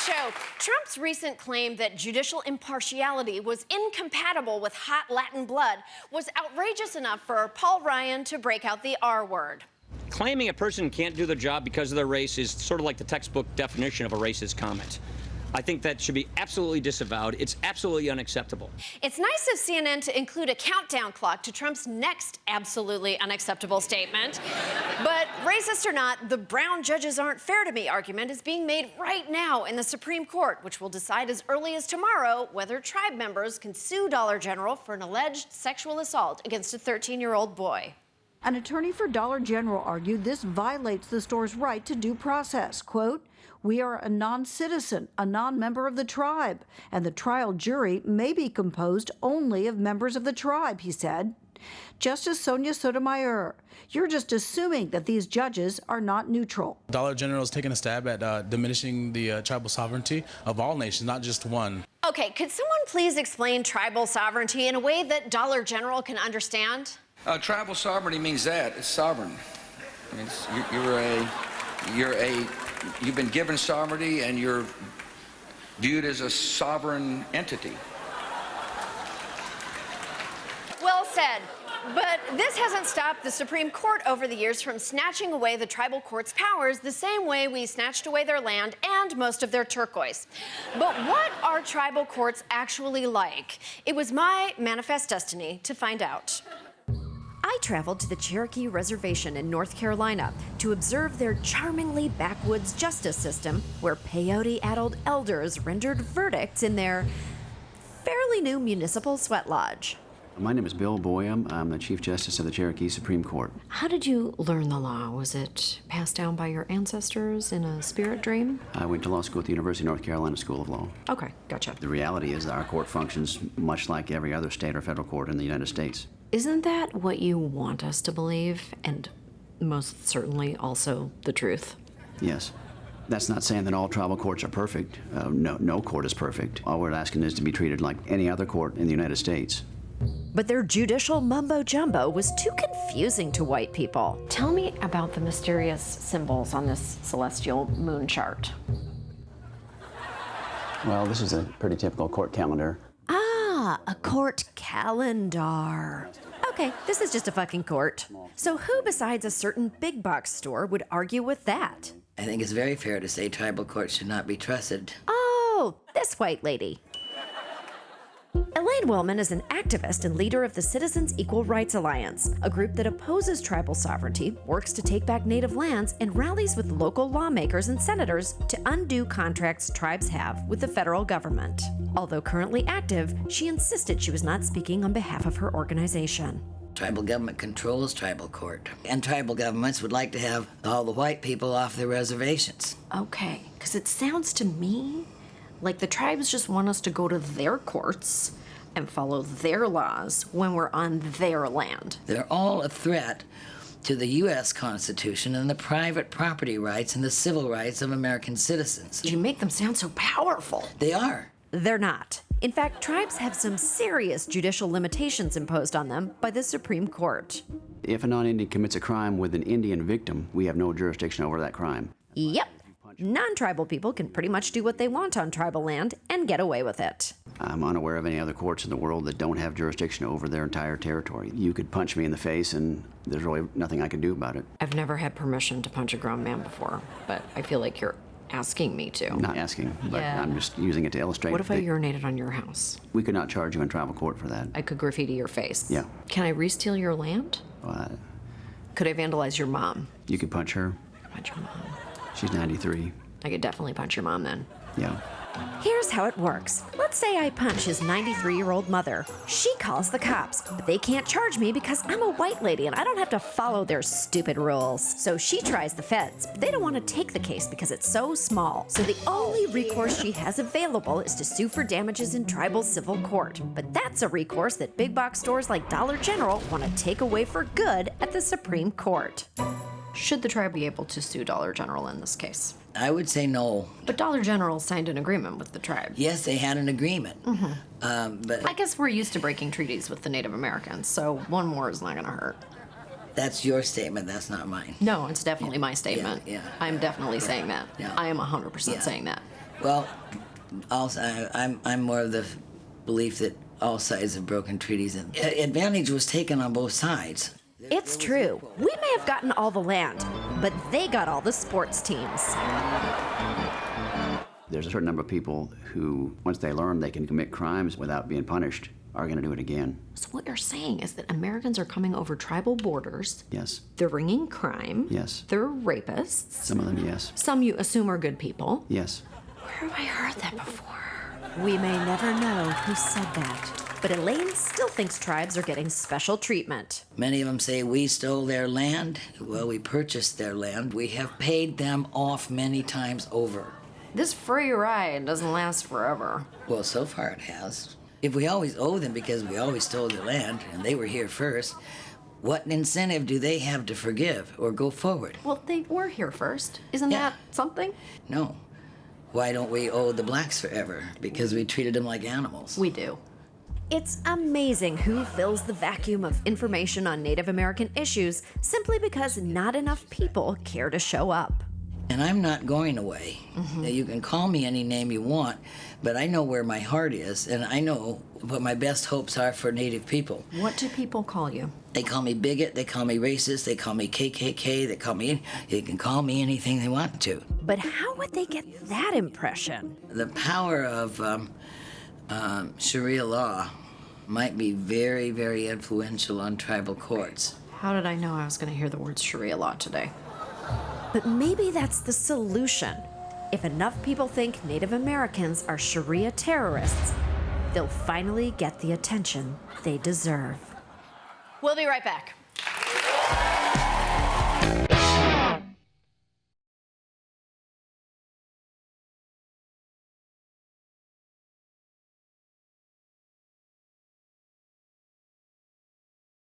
show. Trump's recent claim that judicial impartiality was incompatible with hot Latin blood was outrageous enough for Paul Ryan to break out the R word. Claiming a person can't do their job because of their race is sort of like the textbook definition of a racist comment. I think that should be absolutely disavowed. It's absolutely unacceptable. It's nice of CNN to include a countdown clock to Trump's next absolutely unacceptable statement. But racist or not, the brown judges aren't fair to me argument is being made right now in the Supreme Court, which will decide as early as tomorrow whether tribe members can sue Dollar General for an alleged sexual assault against a 13-year-old boy. An attorney for Dollar General argued this violates the store's right to due process. Quote, "We are a non-citizen, a non-member of the tribe, and the trial jury may be composed only of members of the tribe," he said. Justice Sonia Sotomayor, you're just assuming that these judges are not neutral. Dollar General is taking a stab at diminishing the tribal sovereignty of all nations, not just one. Okay, could someone please explain tribal sovereignty in a way that Dollar General can understand? Tribal sovereignty means that it's sovereign. I mean, you've been given sovereignty and you're viewed as a sovereign entity. Well said. But this hasn't stopped the Supreme Court over the years from snatching away the tribal court's powers the same way we snatched away their land and most of their turquoise. But what are tribal courts actually like? It was my manifest destiny to find out. I traveled to the Cherokee Reservation in North Carolina to observe their charmingly backwoods justice system where peyote-addled elders rendered verdicts in their fairly new municipal sweat lodge. My name is Bill Boyum. I'm the Chief Justice of the Cherokee Supreme Court. How did you learn the law? Was it passed down by your ancestors in a spirit dream? I went to law school at the University of North Carolina School of Law. Okay, gotcha. The reality is that our court functions much like every other state or federal court in the United States. Isn't that what you want us to believe? And most certainly also the truth? Yes. That's not saying that all tribal courts are perfect. No court is perfect. All we're asking is to be treated like any other court in the United States. But their judicial mumbo-jumbo was too confusing to white people. Tell me about the mysterious symbols on this celestial moon chart. Well, this is a pretty typical court calendar. Ah, a court calendar. Okay, this is just a fucking court. So who besides a certain big box store would argue with that? I think it's very fair to say tribal courts should not be trusted. Oh, this white lady. Elaine Willman is an activist and leader of the Citizens Equal Rights Alliance, a group that opposes tribal sovereignty, works to take back native lands, and rallies with local lawmakers and senators to undo contracts tribes have with the federal government. Although currently active, she insisted she was not speaking on behalf of her organization. Tribal government controls tribal court, and tribal governments would like to have all the white people off their reservations. Okay, because it sounds to me like the tribes just want us to go to their courts and follow their laws when we're on their land. They're all a threat to the U.S. Constitution and the private property rights and the civil rights of American citizens. You make them sound so powerful. They are. They're not. In fact, tribes have some serious judicial limitations imposed on them by the Supreme Court. If a non-Indian commits a crime with an Indian victim, we have no jurisdiction over that crime. Yep. Non-tribal people can pretty much do what they want on tribal land and get away with it. I'm unaware of any other courts in the world that don't have jurisdiction over their entire territory. You could punch me in the face and there's really nothing I can do about it. I've never had permission to punch a grown man before, but I feel like you're asking me to. Not asking, but Yeah. I'm just using it to illustrate. What if I that urinated on your house? We could not charge you in tribal court for that. I could graffiti your face. Yeah. Can I re-steal your land? Uh, Could I vandalize your mom? you could punch her. Punch your mom. She's 93. I could definitely punch your mom then. Yeah. Here's how it works. Let's say I punch his 93-year-old mother. She calls the cops, but they can't charge me because I'm a white lady and I don't have to follow their stupid rules. So she tries the feds, but they don't want to take the case because it's so small. So the only recourse she has available is to sue for damages in tribal civil court. But that's a recourse that big box stores like Dollar General want to take away for good at the Supreme Court. Should the tribe be able to sue Dollar General in this case? I would say no. But Dollar General signed an agreement with the tribe. Yes, they had an agreement. But I guess we're used to breaking treaties with the Native Americans, so one more is not going to hurt. that's your statement, that's not mine. No, it's definitely my statement. Yeah. I'm definitely saying that. Yeah. I am 100% Yeah. saying that. Well, also, I'm more of the belief that all sides have broken treaties. Advantage was taken on both sides. It's true. We may have gotten all the land, but they got all the sports teams. There's a certain number of people who, once they learn they can commit crimes without being punished, are going to do it again. So what you're saying is that Americans are coming over tribal borders. Yes. They're bringing crime. Yes. They're rapists. Some of them, yes. Some you assume are good people. Yes. Where have I heard that before? We may never know who said that, but Elaine still thinks tribes are getting special treatment. Many of them say we stole their land. Well, we purchased their land. We have paid them off many times over. This free ride doesn't last forever. Well, so far it has. If we always owe them because we always stole their land and they were here first, what incentive do they have to forgive or go forward? Well, they were here first. Isn't Yeah. that something? No. Why don't we owe the blacks forever? Because we treated them like animals. We do. It's amazing who fills the vacuum of information on Native American issues simply because not enough people care to show up. And I'm not going away. Now, you can call me any name you want, but I know where my heart is, and I know what my best hopes are for Native people. What do people call you? They call me bigot, they call me racist, they call me KKK, they can call me anything they want to. But how would they get that impression? The power of Sharia law might be very, very influential on tribal courts. How did I know I was going to hear the word Sharia law today? But maybe that's the solution. If enough people think Native Americans are Sharia terrorists, they'll finally get the attention they deserve. We'll be right back.